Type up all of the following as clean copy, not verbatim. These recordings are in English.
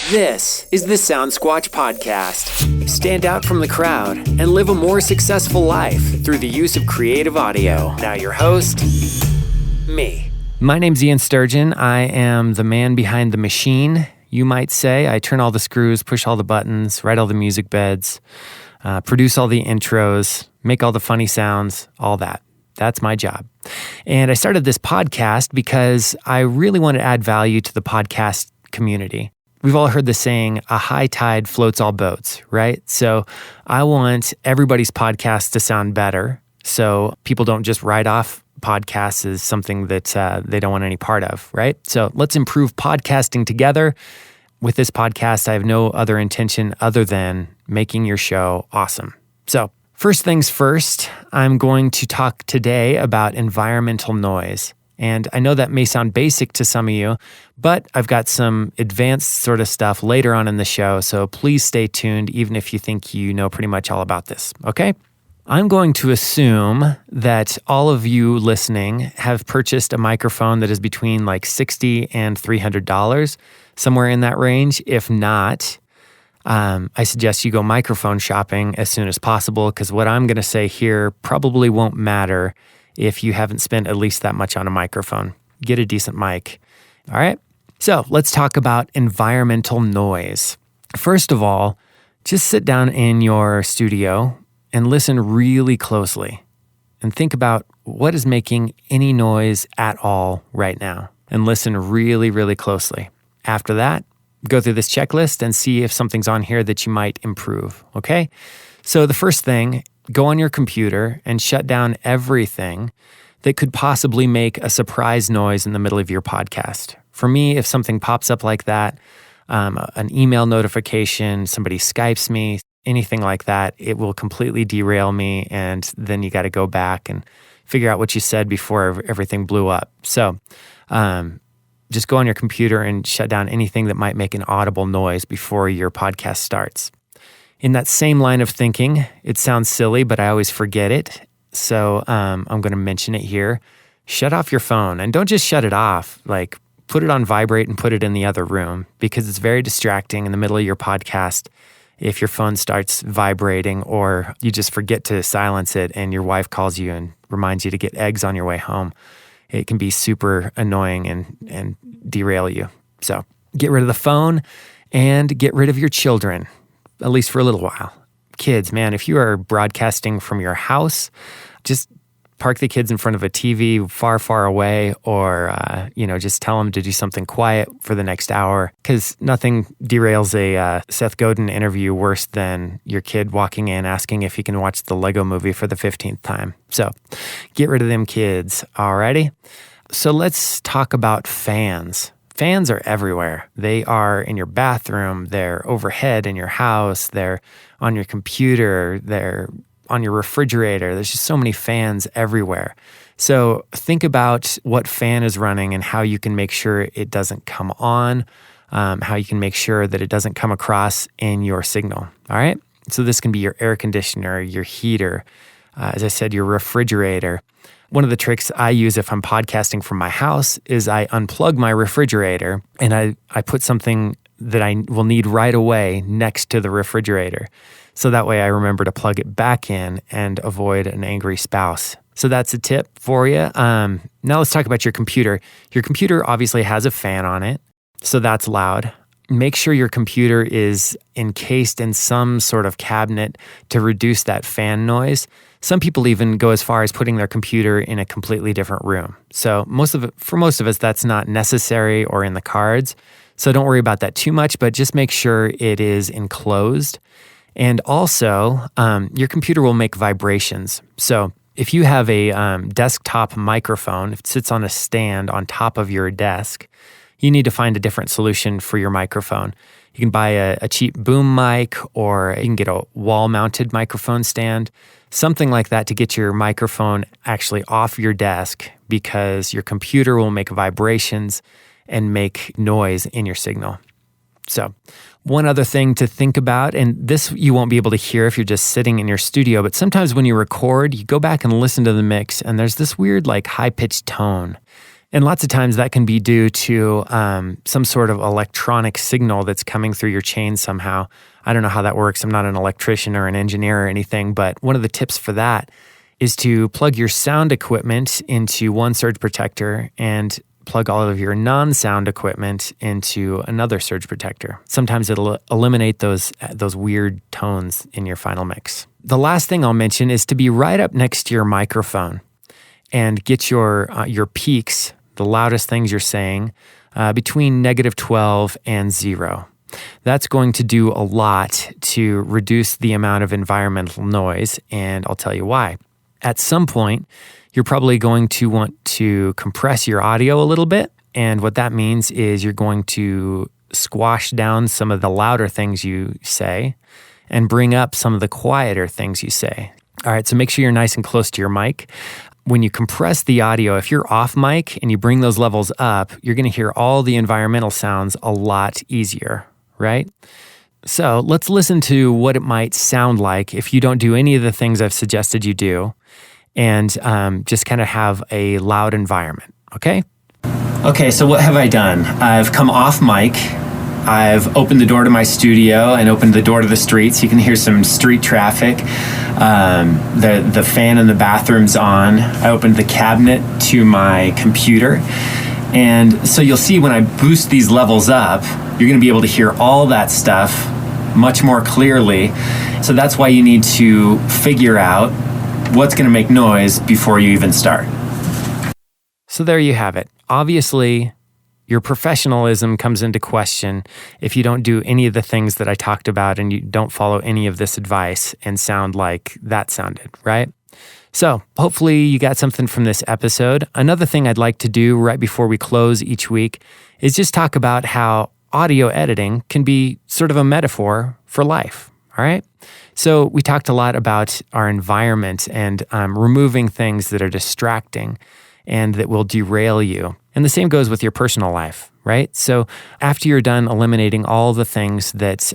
This is the Soundsquatch podcast. Stand out from the crowd and live a more successful life through the use of creative audio. Now your host, me. My name's Ian Sturgeon. I am the man behind the machine, you might say. I turn all the screws, push all the buttons, write all the music beds, produce all the intros, make all the funny sounds, all that. That's my job. And I started this podcast because I really want to add value to the podcast community. We've all heard the saying, a high tide floats all boats, right? So I want everybody's podcast to sound better so people don't just write off podcasts as something that they don't want any part of, right? So let's improve podcasting together. With this podcast, I have no other intention other than making your show awesome. So first things first, I'm going to talk today about environmental noise. And I know that may sound basic to some of you, but I've got some advanced sort of stuff later on in the show, so please stay tuned even if you think you know pretty much all about this, okay? I'm going to assume that all of you listening have purchased a microphone that is between like $60 and $300, somewhere in that range. If not, I suggest you go microphone shopping as soon as possible, because what I'm going to say here probably won't matter if you haven't spent at least that much on a microphone. Get a decent mic. All right? So let's talk about environmental noise. First of all, just sit down in your studio and listen really closely and think about what is making any noise at all right now, and listen really, really closely. After that, go through this checklist and see if something's on here that you might improve, okay? So the first thing, go on your computer and shut down everything that could possibly make a surprise noise in the middle of your podcast. For me, if something pops up like that, an email notification, somebody Skypes me, anything like that, it will completely derail me, and then you got to go back and figure out what you said before everything blew up. So just go on your computer and shut down anything that might make an audible noise before your podcast starts. In that same line of thinking, it sounds silly, but I always forget it. So I'm going to mention it here. Shut off your phone, and don't just shut it off. Like, put it on vibrate and put it in the other room, because it's very distracting in the middle of your podcast if your phone starts vibrating or you just forget to silence it and your wife calls you and reminds you to get eggs on your way home. It can be super annoying and derail you. So get rid of the phone and get rid of your children, at least for a little while. Kids, man, if you are broadcasting from your house, just park the kids in front of a TV far, far away, or, just tell them to do something quiet for the next hour, because nothing derails a Seth Godin interview worse than your kid walking in asking if he can watch the Lego movie for the 15th time. So get rid of them kids, alrighty? So let's talk about fans. Fans are everywhere. They are in your bathroom, they're overhead in your house, they're on your computer, they're on your refrigerator. There's just so many fans everywhere. So think about what fan is running and how you can make sure it doesn't come on, how you can make sure that it doesn't come across in your signal, all right? So this can be your air conditioner, your heater, as I said, your refrigerator. One of the tricks I use if I'm podcasting from my house is I unplug my refrigerator and I put something that I will need right away next to the refrigerator. So that way I remember to plug it back in and avoid an angry spouse. So that's a tip for you. Now let's talk about your computer. Your computer obviously has a fan on it, so that's loud. Make sure your computer is encased in some sort of cabinet to reduce that fan noise. Some people even go as far as putting their computer in a completely different room. So for most of us, that's not necessary or in the cards. So don't worry about that too much, but just make sure it is enclosed. And also, your computer will make vibrations. So if you have a desktop microphone, if it sits on a stand on top of your desk, you need to find a different solution for your microphone. You can buy a cheap boom mic, or you can get a wall-mounted microphone stand, something like that to get your microphone actually off your desk, because your computer will make vibrations and make noise in your signal. So one other thing to think about, and this you won't be able to hear if you're just sitting in your studio, but sometimes when you record, you go back and listen to the mix, and there's this weird like high-pitched tone. And lots of times that can be due to some sort of electronic signal that's coming through your chain somehow. I don't know how that works. I'm not an electrician or an engineer or anything, but one of the tips for that is to plug your sound equipment into one surge protector and plug all of your non-sound equipment into another surge protector. Sometimes it'll eliminate those weird tones in your final mix. The last thing I'll mention is to be right up next to your microphone and get your peaks, the loudest things you're saying, between -12 and 0. That's going to do a lot to reduce the amount of environmental noise, and I'll tell you why. At some point, you're probably going to want to compress your audio a little bit, and what that means is you're going to squash down some of the louder things you say and bring up some of the quieter things you say. All right, so make sure you're nice and close to your mic. When you compress the audio, if you're off mic and you bring those levels up, you're going to hear all the environmental sounds a lot easier, right? So let's listen to what it might sound like if you don't do any of the things I've suggested you do, and just kind of have a loud environment, okay? Okay, so what have I done? I've come off mic. I've opened the door to my studio and opened the door to the street, so you can hear some street traffic. The fan in the bathroom's on. I opened the cabinet to my computer. And so you'll see when I boost these levels up, you're going to be able to hear all that stuff much more clearly. So that's why you need to figure out what's going to make noise before you even start. So there you have it. Obviously, your professionalism comes into question if you don't do any of the things that I talked about and you don't follow any of this advice and sound like that sounded, right? So hopefully you got something from this episode. Another thing I'd like to do right before we close each week is just talk about how audio editing can be sort of a metaphor for life, all right? So we talked a lot about our environment and removing things that are distracting and that will derail you. And the same goes with your personal life, right? So after you're done eliminating all the things that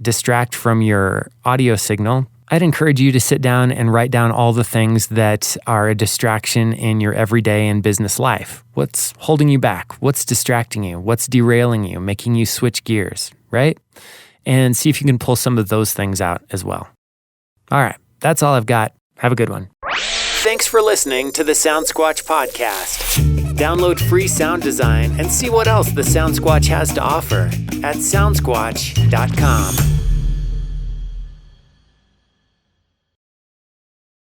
distract from your audio signal, I'd encourage you to sit down and write down all the things that are a distraction in your everyday and business life. What's holding you back? What's distracting you? What's derailing you, making you switch gears, right? And see if you can pull some of those things out as well. All right, that's all I've got. Have a good one. Thanks for listening to the Soundsquatch podcast. Download free sound design and see what else the Soundsquatch has to offer at soundsquatch.com.